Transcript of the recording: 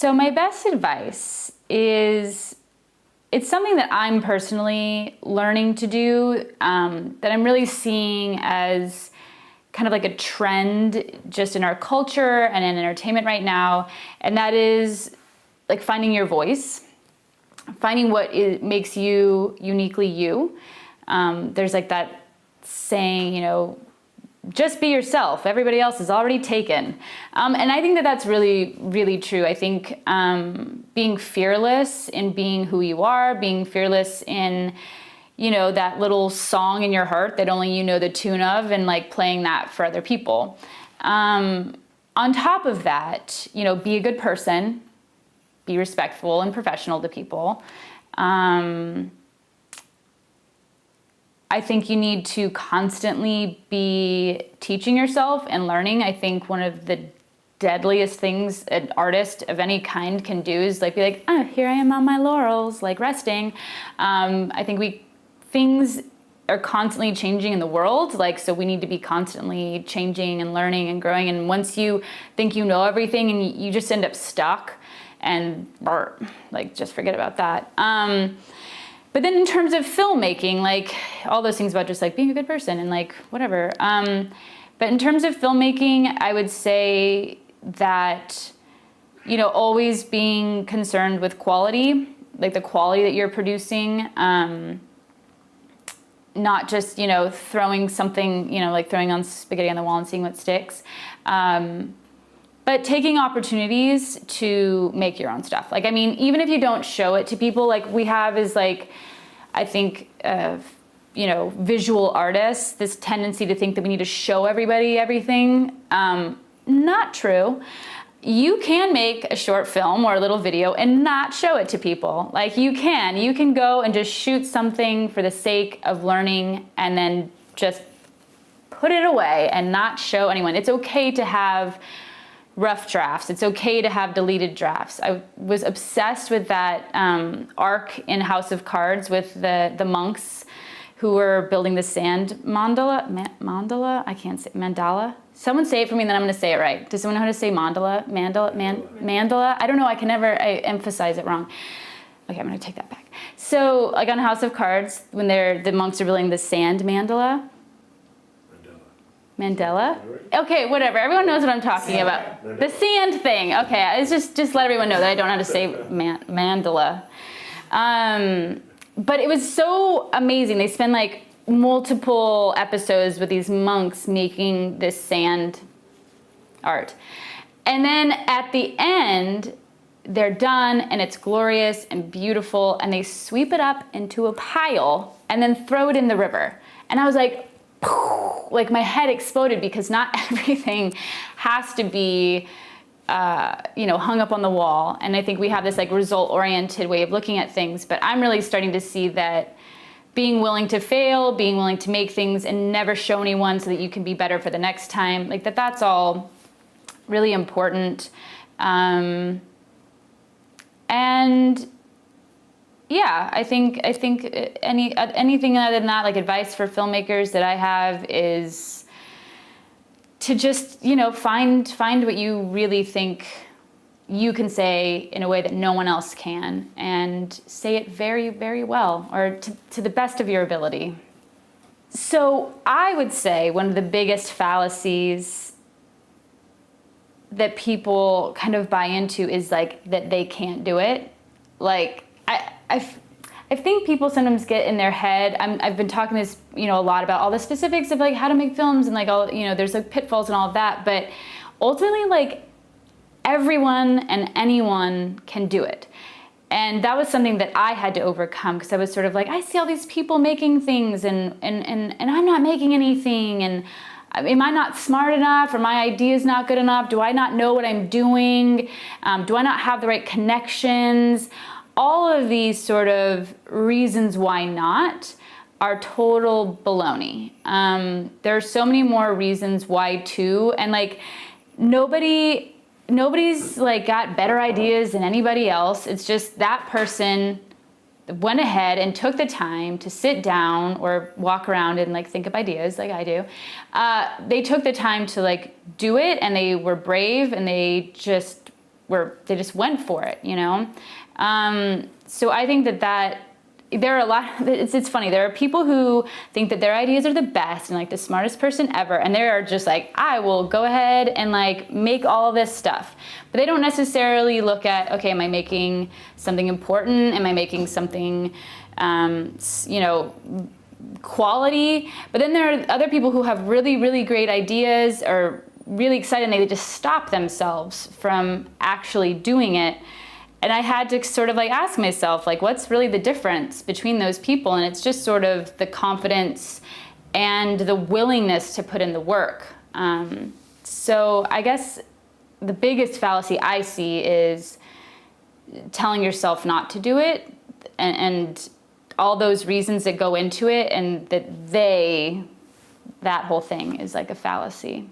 So my best advice is, it's something that I'm personally learning to do, that I'm really seeing as kind of like a trend just in our culture and in entertainment right now. And that is like finding your voice, finding what makes you uniquely you. There's like that saying, you know, just be yourself. Everybody else is already taken. And I think that that's really, really true. I think being fearless in being who you are, being fearless in, you know, that little song in your heart that only you know the tune of, and like playing that for other people. On top of that, you know, be a good person, be respectful and professional to people. I think you need to constantly be teaching yourself and learning. I think one of the deadliest things an artist of any kind can do is like be like, oh, here I am on my laurels, like resting. I think things are constantly changing in the world, like, so we need to be constantly changing and learning and growing. And once you think you know everything and you just end up stuck and like, just forget about that. But then in terms of filmmaking, like all those things about just like being a good person and like whatever. But in terms of filmmaking, I would say that, you know, always being concerned with quality, like the quality that you're producing, not just, you know, throwing something, you know, like throwing on spaghetti on the wall and seeing what sticks. But taking opportunities to make your own stuff. Like, I mean, even if you don't show it to people, like we have is like, I think, you know, visual artists, this tendency to think that we need to show everybody everything. Not true. You can make a short film or a little video and not show it to people. Like you can go and just shoot something for the sake of learning and then just put it away and not show anyone. It's okay to have rough drafts. It's okay to have deleted drafts. I was obsessed with that arc in House of Cards with the monks who were building the sand mandala. I can't say mandala. Someone say it for me, and then I'm going to say it right. Does someone know how to say mandala? Mandala? I don't know. I emphasize it wrong. Okay, I'm going to take that back. So, like on House of Cards, when the monks are building the sand mandala. Mandela? Okay, whatever. Everyone knows what I'm talking about. The sand thing. Okay, it's just let everyone know that I don't know how to say mandala. But it was so amazing. They spend like multiple episodes with these monks making this sand art. And then at the end, they're done and it's glorious and beautiful, and they sweep it up into a pile and then throw it in the river. And I was like my head exploded, because not everything has to be, you know, hung up on the wall. And I think we have this like result-oriented way of looking at things, but I'm really starting to see that being willing to fail, being willing to make things and never show anyone so that you can be better for the next time, like that's all really important. And yeah, I think anything other than that, like advice for filmmakers that I have is to just, you know, find what you really think you can say in a way that no one else can, and say it very, very well, or to the best of your ability. So I would say one of the biggest fallacies that people kind of buy into is like that they can't do it. Like I think people sometimes get in their head. I've been talking this, you know, a lot about all the specifics of like how to make films and like all, you know, there's like pitfalls and all of that. But ultimately, like everyone and anyone can do it. And that was something that I had to overcome, because I was sort of like, I see all these people making things and I'm not making anything. And am I not smart enough, or my idea is not good enough? Do I not know what I'm doing? Do I not have the right connections? All of these sort of reasons why not are total baloney. There are so many more reasons why too, and like nobody's like got better ideas than anybody else. It's just that person went ahead and took the time to sit down or walk around and like think of ideas like I do. They took the time to like do it, and they were brave, and they just they just went for it, you know? So I think that there are a lot, it's funny, there are people who think that their ideas are the best and like the smartest person ever, and they are just like, I will go ahead and like make all this stuff. But they don't necessarily look at, okay, am I making something important? Am I making something, you know, quality? But then there are other people who have really, really great ideas, or really excited, and they just stop themselves from actually doing it. And I had to sort of like ask myself, like, what's really the difference between those people? And it's just sort of the confidence and the willingness to put in the work. So I guess the biggest fallacy I see is telling yourself not to do it, and all those reasons that go into it, and that whole thing is like a fallacy.